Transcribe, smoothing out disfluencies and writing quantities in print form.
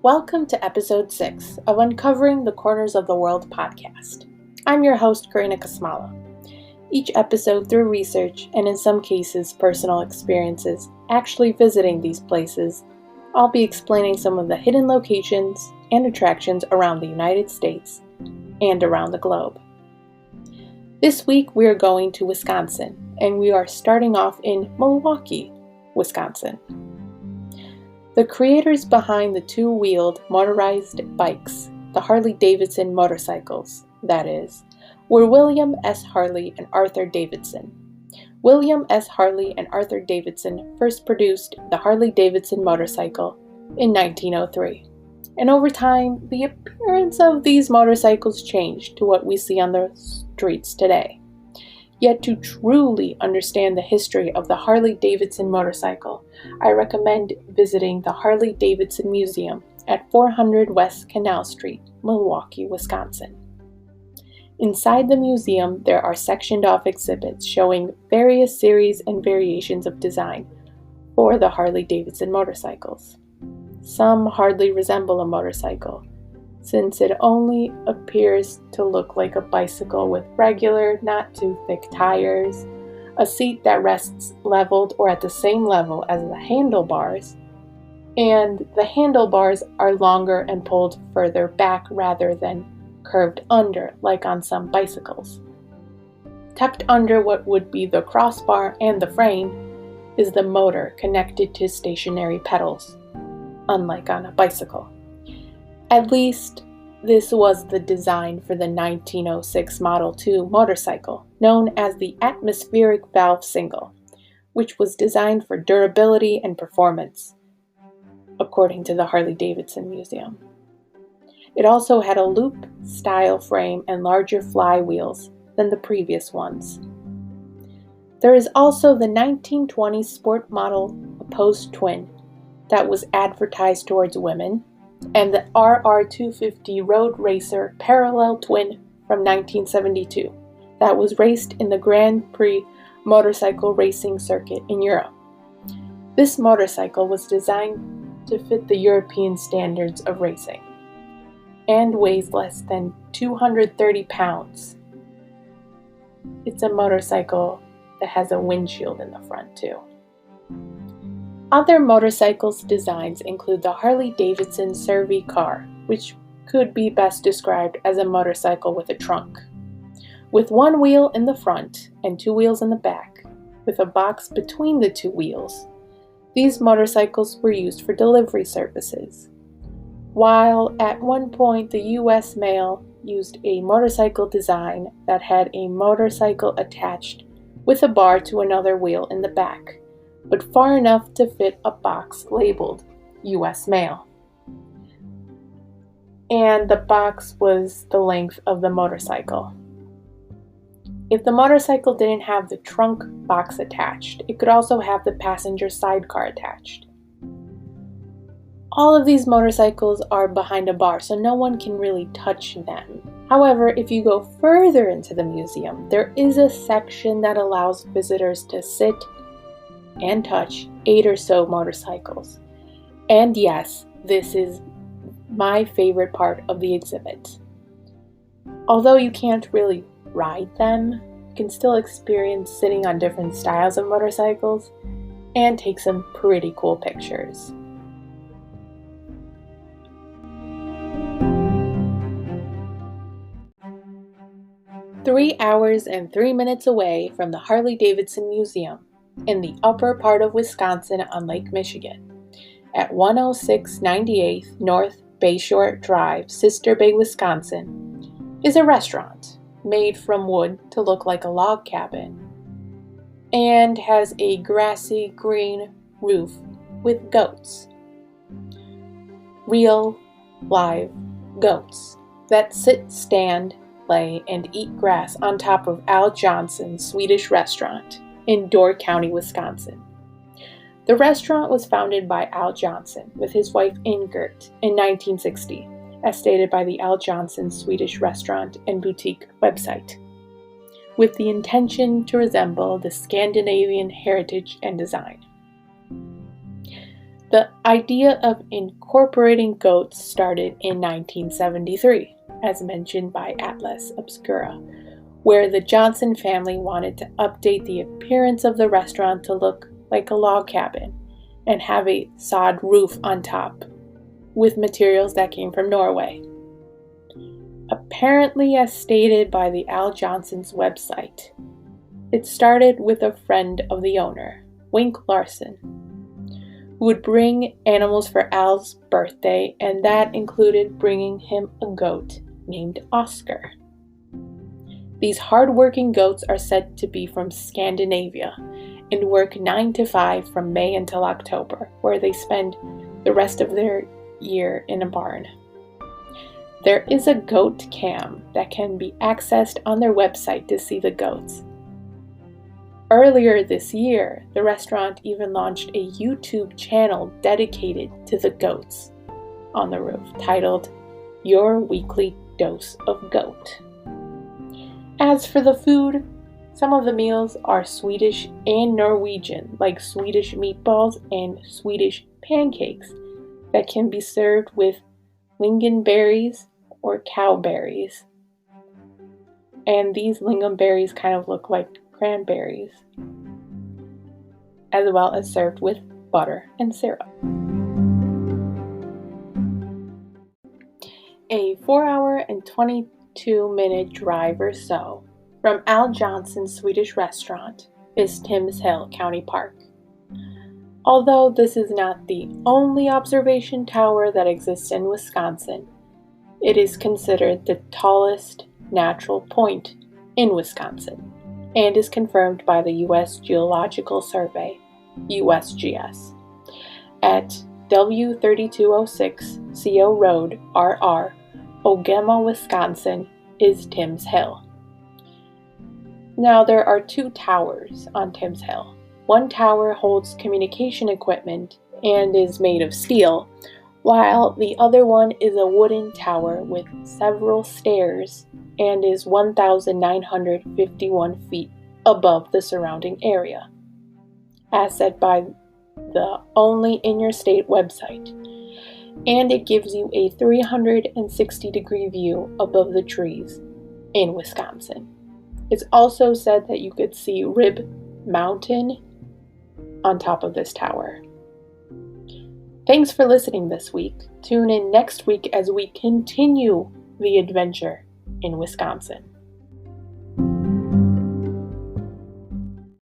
Welcome to episode 6 of Uncovering the Corners of the World podcast. I'm your host, Karina Kasmala. Each episode, through research and in some cases personal experiences actually visiting these places, I'll be explaining some of the hidden locations and attractions around the United States and around the globe. This week we are going to Wisconsin, and we are starting off in Milwaukee, Wisconsin. The creators behind the two-wheeled motorized bikes, the Harley-Davidson motorcycles, that is, were William S. Harley and Arthur Davidson. William S. Harley and Arthur Davidson first produced the Harley-Davidson motorcycle in 1903. And over time, the appearance of these motorcycles changed to what we see on the streets today. Yet to truly understand the history of the Harley-Davidson motorcycle, I recommend visiting the Harley-Davidson Museum at 400 West Canal Street, Milwaukee, Wisconsin. Inside the museum, there are sectioned-off exhibits showing various series and variations of design for the Harley-Davidson motorcycles. Some hardly resemble a motorcycle, since it only appears to look like a bicycle with regular, not too thick tires, a seat that rests leveled or at the same level as the handlebars, and the handlebars are longer and pulled further back rather than curved under like on some bicycles. Tucked under what would be the crossbar and the frame is the motor connected to stationary pedals, unlike on a bicycle. At least, this was the design for the 1906 Model 2 motorcycle, known as the atmospheric valve single, which was designed for durability and performance, according to the Harley-Davidson Museum. It also had a loop-style frame and larger flywheels than the previous ones. There is also the 1920 Sport Model opposed twin that was advertised towards women, and the RR250 Road Racer parallel twin from 1972 that was raced in the Grand Prix motorcycle racing circuit in Europe. This motorcycle was designed to fit the European standards of racing and weighs less than 230 pounds. It's a motorcycle that has a windshield in the front too. Other motorcycles designs include the Harley-Davidson Survey car, which could be best described as a motorcycle with a trunk, with one wheel in the front and two wheels in the back, with a box between the two wheels. These motorcycles were used for delivery services, while at one point the U.S. Mail used a motorcycle design that had a motorcycle attached with a bar to another wheel in the back, but far enough to fit a box labeled U.S. Mail. And the box was the length of the motorcycle. If the motorcycle didn't have the trunk box attached, it could also have the passenger sidecar attached. All of these motorcycles are behind a bar, so no one can really touch them. However, if you go further into the museum, there is a section that allows visitors to sit and touch 8 or so motorcycles. And yes, this is my favorite part of the exhibit. Although you can't really ride them, you can still experience sitting on different styles of motorcycles and take some pretty cool pictures. Three hours and 3 minutes away from the Harley-Davidson Museum, in the upper part of Wisconsin on Lake Michigan, at 10698 North Bayshore Drive, Sister Bay, Wisconsin, is a restaurant made from wood to look like a log cabin and has a grassy green roof with goats. Real, live goats that sit, stand, lay, and eat grass on top of Al Johnson's Swedish restaurant in Door County, Wisconsin. The restaurant was founded by Al Johnson with his wife Ingert in 1960, as stated by the Al Johnson Swedish Restaurant and Boutique website, with the intention to resemble the Scandinavian heritage and design. The idea of incorporating goats started in 1973, as mentioned by Atlas Obscura, where the Johnson family wanted to update the appearance of the restaurant to look like a log cabin and have a sod roof on top with materials that came from Norway. Apparently, as stated by the Al Johnson's website, it started with a friend of the owner, Wink Larson, who would bring animals for Al's birthday, and that included bringing him a goat named Oscar. These hard-working goats are said to be from Scandinavia and work 9 to 5 from May until October, where they spend the rest of their year in a barn. There is a goat cam that can be accessed on their website to see the goats. Earlier this year, the restaurant even launched a YouTube channel dedicated to the goats on the roof, titled Your Weekly Dose of Goat. As for the food, some of the meals are Swedish and Norwegian, like Swedish meatballs and Swedish pancakes that can be served with lingonberries or cowberries. And these lingonberries kind of look like cranberries, as well as served with butter and syrup. A 4-hour and 22-minute drive or so from Al Johnson's Swedish restaurant is Timms Hill County Park. Although this is not the only observation tower that exists in Wisconsin, it is considered the tallest natural point in Wisconsin and is confirmed by the U.S. Geological Survey, USGS, at W3206 CO Road, RR, Ogema, Wisconsin, is Timms Hill. Now, there are 2 towers on Timms Hill. One tower holds communication equipment and is made of steel, while the other one is a wooden tower with several stairs and is 1,951 feet above the surrounding area, as said by the Only in Your State website, and it gives you a 360-degree view above the trees in Wisconsin. It's also said that you could see Rib Mountain on top of this tower. Thanks for listening this week. Tune in next week as we continue the adventure in Wisconsin.